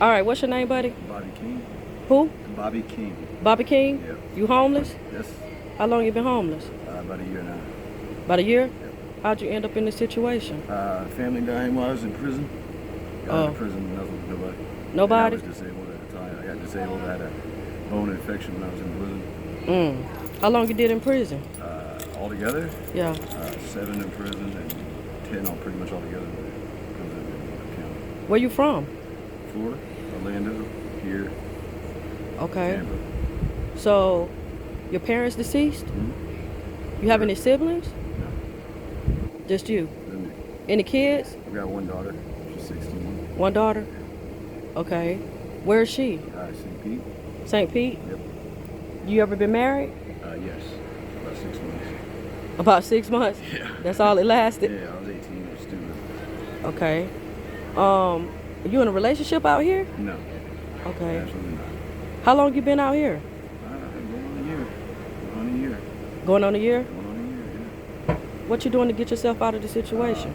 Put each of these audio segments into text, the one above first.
All right, what's your name, buddy? Bobby King. Who? Bobby King. Bobby King? Yep. You homeless? Yes. How long you been homeless? About a year now. About a year? Yep. How'd you end up in this situation? Family dying while I was in prison. Got out of prison, nothing with nobody. Nobody? And I was disabled at the time. I got disabled. I had a bone infection when I was in prison. How long you did in prison? Altogether? Yeah. 7 in prison and 10 all pretty much altogether. Where you from? Florida, Orlando, here, Okay. Tampa. So, your parents deceased? Mm-hmm. You have any siblings? No. Just you? Then Any kids? I got one daughter. She's 16. One daughter? Okay. Where is she? St. Pete. St. Pete? Yep. You ever been married? Yes. About 6 months. About 6 months? Yeah. That's all it lasted? Yeah, I was 18. I was stupid. Okay. You in a relationship out here? No. Okay. Absolutely not. How long you been out here? Going on a year. Going on a year. Going on a year? Going on a year, yeah. What you doing to get yourself out of the situation?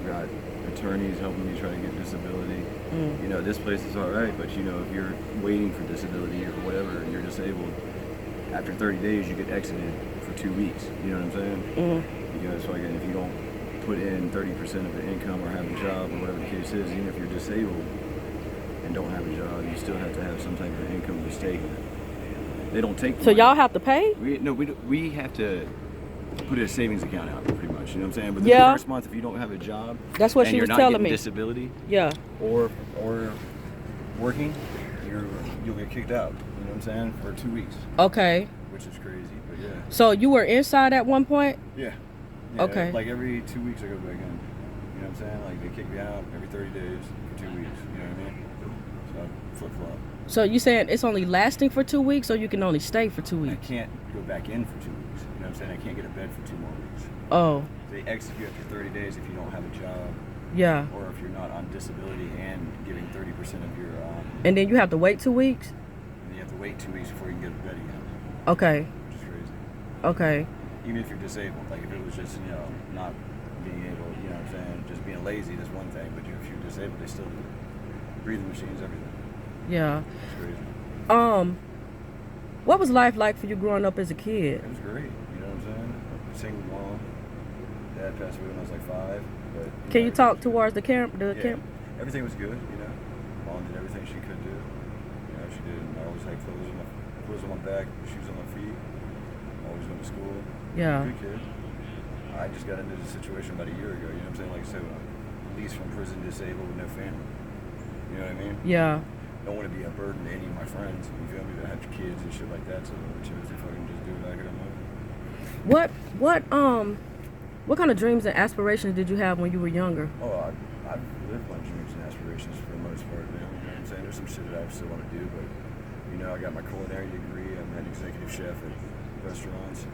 Got attorneys helping me try to get disability. You know, this place is all right, but you know, if you're waiting for disability or whatever and you're disabled, after 30 days you get exited for 2 weeks. You know what I'm saying? You know, so again, if you don't put in 30% of the income or have a job or whatever the case is, even if you're disabled and don't have a job, you still have to have some type of income to stay. They don't take. So y'all have to pay? We have to put a savings account out pretty much. You know what I'm saying? But the first month, if you don't have a job, that's what and she you're was not telling getting me. Disability, yeah, or working, you'll get kicked out. You know what I'm saying? For 2 weeks. Okay. Which is crazy, but yeah. So you were inside at one point? Yeah. Okay. Like every 2 weeks I go back in. You know what I'm saying? Like they kick me out every 30 days for 2 weeks. You know what I mean? So I flip flop. So you saying it's only lasting for 2 weeks, or you can only stay for 2 I weeks? can't go back in for 2 weeks. You know what I'm saying? I can't get a bed for 2 more weeks. Oh. They exit you after 30 days if you don't have a job. Yeah. Or if you're not on disability and giving 30% of your. And then you have to wait 2 weeks? And you have to wait 2 weeks before you can get a bed again. Okay. Which is crazy. Okay. Even if you're disabled, like if it was just, you know, not being able, you know what I'm saying, just being lazy, that's one thing, but if you're disabled, they still do breathing machines, everything. Yeah. It's crazy. What was life like for you growing up as a kid? It was great, you know what I'm saying? Single mom. Dad passed away when I was like 5. But Can you talk towards the camp? Everything was good, you know. Mom did everything she could do. You know, she did. I always had clothes on my back, shoes on my feet. Always went to school. Yeah. Good kid. I just got into this situation about a year ago. You know what I'm saying? Like I said, released from prison, disabled with no family. You know what I mean? Yeah. Don't want to be a burden to any of my friends. You feel me? That have kids and shit like that. So I chose to fucking just do it out here on my own. What kind of dreams and aspirations did you have when you were younger? Oh, I've lived my dreams and aspirations for the most part. Man. You know what I'm saying? There's some shit that I still want to do, but you know, I got my culinary degree. I'm an executive chef at restaurants,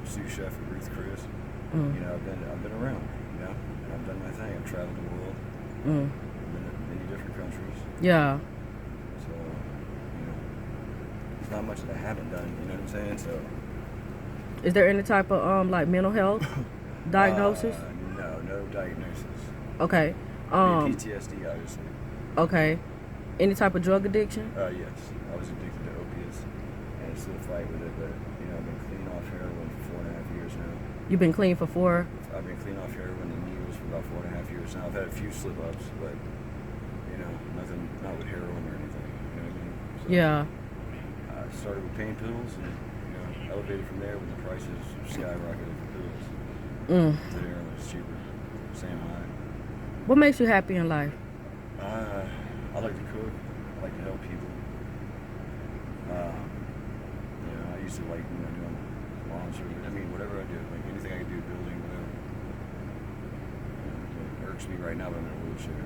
sous chef at Ruth Chris. You know, I've been around. You know, and I've done my thing. I've traveled the world. I've been to many different countries. Yeah. So, you know, there's not much that I haven't done. You know what I'm saying? So. Is there any type of like mental health diagnosis? No diagnosis. Okay. PTSD, obviously. Okay. Any type of drug addiction? Yes. I was addicted to opiates, and I still fight with it. But you know, I've been clean off heroin for 4.5 years now. You've been clean for 4? I've been clean off heroin and needles for about 4.5 years now. I've had a few slip-ups, but you know, nothing, not with heroin or anything. You know what I mean? So, yeah. I started with pain pills, and you know, elevated from there when the prices skyrocketed for pills. The heroin was cheaper, same high. What makes you happy in life? I like to cook. I like to help people. You know, I used to like, you know, doing lawn service. I mean, whatever I do, like anything I can do, building, whatever. You know, it irks me right now, but I'm in a wheelchair.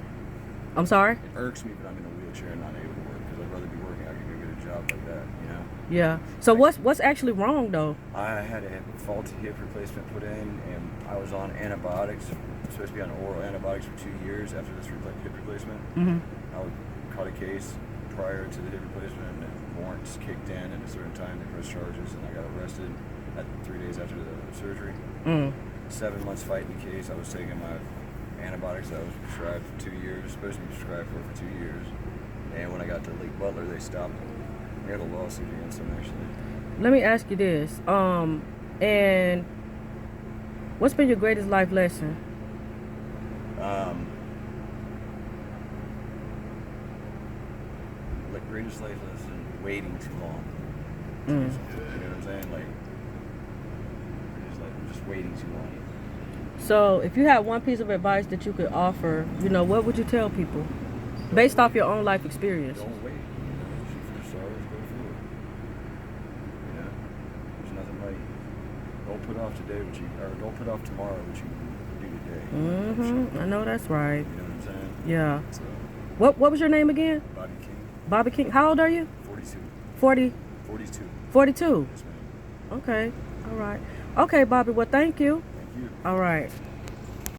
I'm sorry? It irks me, but I'm in a wheelchair and not able to work because I'd rather be working. I could go get a job like that, you know? Yeah. So what's actually wrong though? I had a faulty hip replacement put in, and I was on antibiotics. I'm supposed to be on oral antibiotics for 2 years after this hip replacement. I caught a case prior to the hip replacement, and the warrants kicked in at a certain time. They pressed charges, and I got arrested 3 days after the surgery. 7 months fighting the case. I was taking my antibiotics that I was prescribed for 2 years. Supposed to be prescribed for 2 years. And when I got to Lake Butler, they stopped me. I got a lawsuit against them, actually. Let me ask you this. And what's been your greatest life lesson? Like, greatest life lesson, waiting too long. You know what I'm saying? Like, just waiting too long. So, if you had one piece of advice that you could offer, what would you tell people based off your own life experience? Don't wait. Shoot for the stars, go through it. There's nothing like, don't put off today don't put off tomorrow what you can do today. I know that's right. You know what I'm saying? Yeah. So, What was your name again? Bobby King. Bobby King. How old are you? 42. 40? 42. 42? Yes, ma'am. Okay. All right. Okay, Bobby. Well, thank you. Thank you. All right.